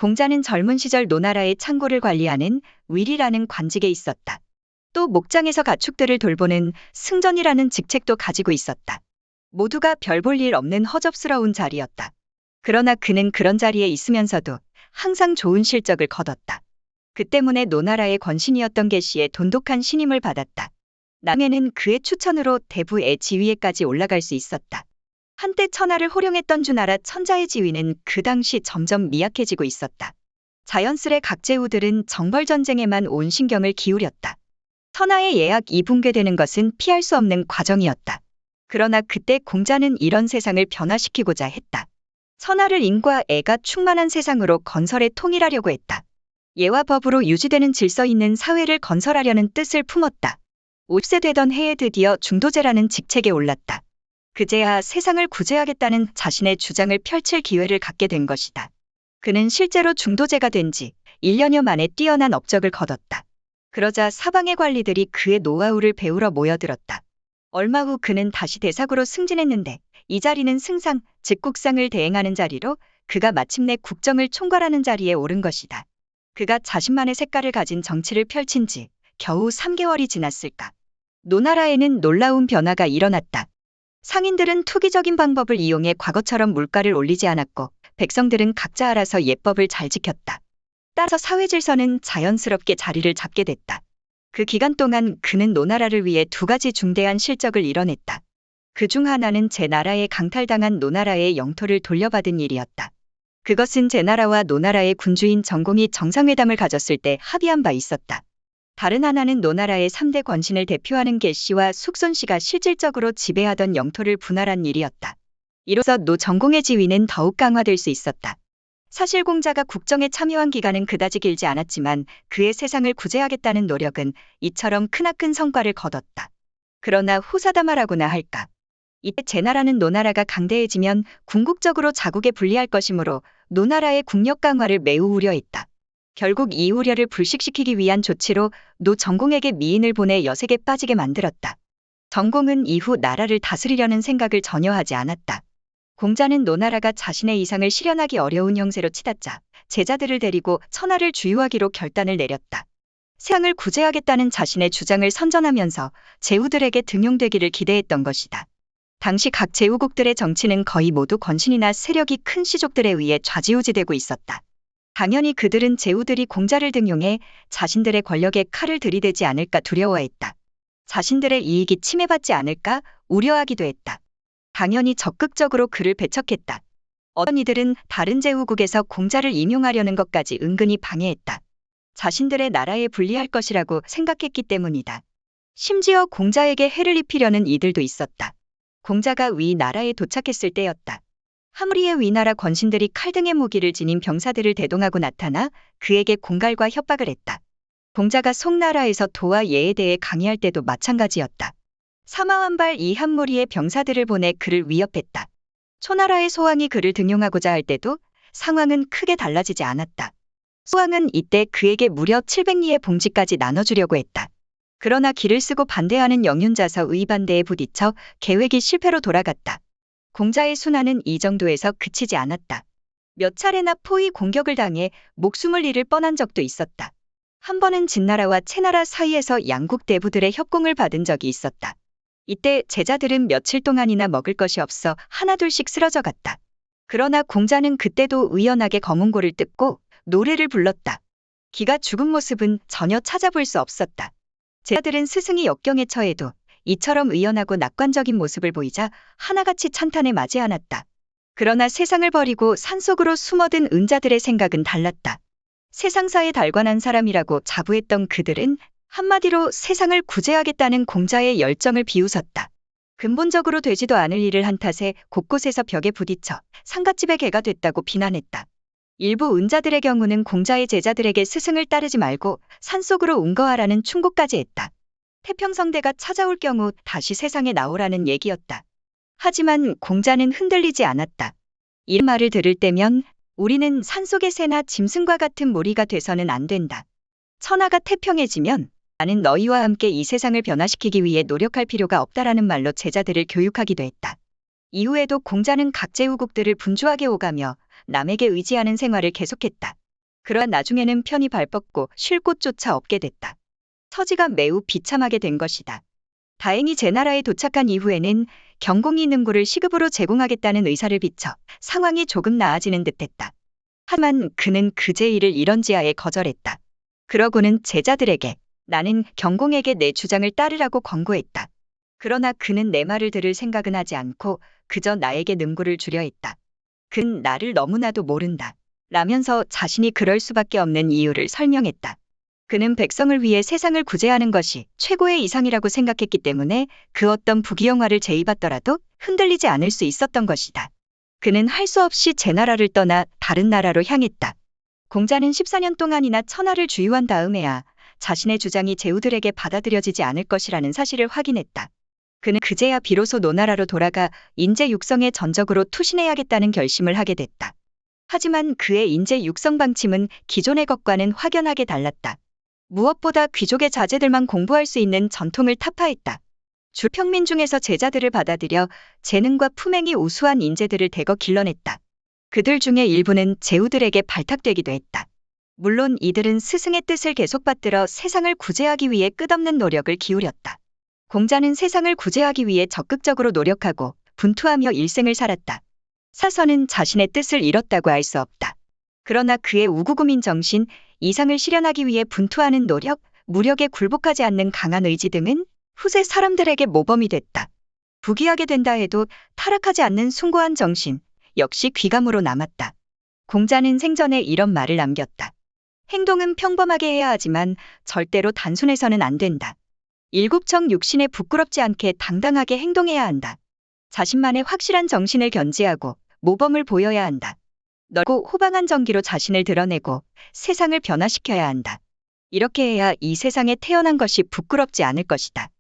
공자는 젊은 시절 노나라의 창고를 관리하는 위리라는 관직에 있었다. 또 목장에서 가축들을 돌보는 승전이라는 직책도 가지고 있었다. 모두가 별 볼 일 없는 허접스러운 자리였다. 그러나 그는 그런 자리에 있으면서도 항상 좋은 실적을 거뒀다. 그 때문에 노나라의 권신이었던 계시의 돈독한 신임을 받았다. 나중에는 그의 추천으로 대부의 지위에까지 올라갈 수 있었다. 한때 천하를 호령했던 주나라 천자의 지위는 그 당시 점점 미약해지고 있었다. 자연스레 각 제후들은 정벌전쟁에만 온 신경을 기울였다. 천하의 예약이 붕괴되는 것은 피할 수 없는 과정이었다. 그러나 그때 공자는 이런 세상을 변화시키고자 했다. 천하를 인과 애가 충만한 세상으로 건설해 통일하려고 했다. 예와 법으로 유지되는 질서 있는 사회를 건설하려는 뜻을 품었다. 50세 되던 해에 드디어 중도제라는 직책에 올랐다. 그제야 세상을 구제하겠다는 자신의 주장을 펼칠 기회를 갖게 된 것이다. 그는 실제로 중도제가 된 지 1년여 만에 뛰어난 업적을 거뒀다. 그러자 사방의 관리들이 그의 노하우를 배우러 모여들었다. 얼마 후 그는 다시 대사구로 승진했는데 이 자리는 승상, 즉 국상을 대행하는 자리로 그가 마침내 국정을 총괄하는 자리에 오른 것이다. 그가 자신만의 색깔을 가진 정치를 펼친 지 겨우 3개월이 지났을까. 노나라에는 놀라운 변화가 일어났다. 상인들은 투기적인 방법을 이용해 과거처럼 물가를 올리지 않았고 백성들은 각자 알아서 예법을 잘 지켰다. 따라서 사회 질서는 자연스럽게 자리를 잡게 됐다. 그 기간 동안 그는 노나라를 위해 2가지 중대한 실적을 이뤄냈다. 그 중 하나는 제나라에 강탈당한 노나라의 영토를 돌려받은 일이었다. 그것은 제나라와 노나라의 군주인 정공이 정상회담을 가졌을 때 합의한 바 있었다. 다른 하나는 노나라의 3대 권신을 대표하는 계씨와 숙손씨가 실질적으로 지배하던 영토를 분할한 일이었다. 이로써 노 정공의 지위는 더욱 강화될 수 있었다. 사실 공자가 국정에 참여한 기간은 그다지 길지 않았지만 그의 세상을 구제하겠다는 노력은 이처럼 크나큰 성과를 거뒀다. 그러나 후사다마라고나 할까. 이때 제나라는 노나라가 강대해지면 궁극적으로 자국에 불리할 것이므로 노나라의 국력 강화를 매우 우려했다. 결국 이 우려를 불식시키기 위한 조치로 노 정공에게 미인을 보내 여색에 빠지게 만들었다. 정공은 이후 나라를 다스리려는 생각을 전혀 하지 않았다. 공자는 노나라가 자신의 이상을 실현하기 어려운 형세로 치닫자 제자들을 데리고 천하를 주유하기로 결단을 내렸다. 세상을 구제하겠다는 자신의 주장을 선전하면서 제후들에게 등용되기를 기대했던 것이다. 당시 각 제후국들의 정치는 거의 모두 권신이나 세력이 큰 시족들에 의해 좌지우지되고 있었다. 당연히 그들은 제후들이 공자를 등용해 자신들의 권력에 칼을 들이대지 않을까 두려워했다. 자신들의 이익이 침해받지 않을까 우려하기도 했다. 당연히 적극적으로 그를 배척했다. 어떤 이들은 다른 제후국에서 공자를 임용하려는 것까지 은근히 방해했다. 자신들의 나라에 불리할 것이라고 생각했기 때문이다. 심지어 공자에게 해를 입히려는 이들도 있었다. 공자가 위나라에 도착했을 때였다. 하무리의 위나라 권신들이 칼 등의 무기를 지닌 병사들을 대동하고 나타나 그에게 공갈과 협박을 했다. 공자가 송나라에서 도와 예에 대해 강의할 때도 마찬가지였다. 사마완발 이한무리의 병사들을 보내 그를 위협했다. 초나라의 소왕이 그를 등용하고자 할 때도 상황은 크게 달라지지 않았다. 소왕은 이때 그에게 무려 700리의 봉지까지 나눠주려고 했다. 그러나 기를 쓰고 반대하는 영윤자서의 반대에 부딪혀 계획이 실패로 돌아갔다. 공자의 순환은 이 정도에서 그치지 않았다. 몇 차례나 포위 공격을 당해 목숨을 잃을 뻔한 적도 있었다. 한 번은 진나라와 채나라 사이에서 양국 대부들의 협공을 받은 적이 있었다. 이때 제자들은 며칠 동안이나 먹을 것이 없어 하나둘씩 쓰러져 갔다. 그러나 공자는 그때도 의연하게 검은고를 뜯고 노래를 불렀다. 기가 죽은 모습은 전혀 찾아볼 수 없었다. 제자들은 스승이 역경에 처해도 이처럼 의연하고 낙관적인 모습을 보이자 하나같이 찬탄에 맞이 않았다. 그러나 세상을 버리고 산속으로 숨어든 은자들의 생각은 달랐다. 세상사에 달관한 사람이라고 자부했던 그들은 한마디로 세상을 구제하겠다는 공자의 열정을 비웃었다. 근본적으로 되지도 않을 일을 한 탓에 곳곳에서 벽에 부딪혀 상갓집의 개가 됐다고 비난했다. 일부 은자들의 경우는 공자의 제자들에게 스승을 따르지 말고 산속으로 운거하라는 충고까지 했다. 태평성대가 찾아올 경우 다시 세상에 나오라는 얘기였다. 하지만 공자는 흔들리지 않았다. 이런 말을 들을 때면 우리는 산속의 새나 짐승과 같은 무리가 돼서는 안 된다. 천하가 태평해지면 나는 너희와 함께 이 세상을 변화시키기 위해 노력할 필요가 없다라는 말로 제자들을 교육하기도 했다. 이후에도 공자는 각 제후국들을 분주하게 오가며 남에게 의지하는 생활을 계속했다. 그러나 나중에는 편히 발 뻗고 쉴 곳조차 없게 됐다. 처지가 매우 비참하게 된 것이다. 다행히 제나라에 도착한 이후에는 경공이 능구를 시급으로 제공하겠다는 의사를 비춰 상황이 조금 나아지는 듯했다. 하지만 그는 그 제의를 이런지하에 거절했다. 그러고는 제자들에게 나는 경공에게 내 주장을 따르라고 권고했다. 그러나 그는 내 말을 들을 생각은 하지 않고 그저 나에게 능구를 주려 했다. 그는 나를 너무나도 모른다. 라면서 자신이 그럴 수밖에 없는 이유를 설명했다. 그는 백성을 위해 세상을 구제하는 것이 최고의 이상이라고 생각했기 때문에 그 어떤 부귀영화를 제의받더라도 흔들리지 않을 수 있었던 것이다. 그는 할 수 없이 제나라를 떠나 다른 나라로 향했다. 공자는 14년 동안이나 천하를 주유한 다음에야 자신의 주장이 제후들에게 받아들여지지 않을 것이라는 사실을 확인했다. 그는 그제야 비로소 노나라로 돌아가 인재 육성에 전적으로 투신해야겠다는 결심을 하게 됐다. 하지만 그의 인재 육성 방침은 기존의 것과는 확연하게 달랐다. 무엇보다 귀족의 자제들만 공부할 수 있는 전통을 타파했다. 주 평민 중에서 제자들을 받아들여 재능과 품행이 우수한 인재들을 대거 길러냈다. 그들 중에 일부는 제후들에게 발탁되기도 했다. 물론 이들은 스승의 뜻을 계속 받들어 세상을 구제하기 위해 끝없는 노력을 기울였다. 공자는 세상을 구제하기 위해 적극적으로 노력하고 분투하며 일생을 살았다. 사서는 자신의 뜻을 잃었다고 할 수 없다. 그러나 그의 우구구민 정신, 이상을 실현하기 위해 분투하는 노력, 무력에 굴복하지 않는 강한 의지 등은 후세 사람들에게 모범이 됐다. 부귀하게 된다 해도 타락하지 않는 숭고한 정신, 역시 귀감으로 남았다. 공자는 생전에 이런 말을 남겼다. 행동은 평범하게 해야 하지만 절대로 단순해서는 안 된다. 일곱청 육신에 부끄럽지 않게 당당하게 행동해야 한다. 자신만의 확실한 정신을 견지하고 모범을 보여야 한다. 넓고 호방한 정기로 자신을 드러내고 세상을 변화시켜야 한다. 이렇게 해야 이 세상에 태어난 것이 부끄럽지 않을 것이다.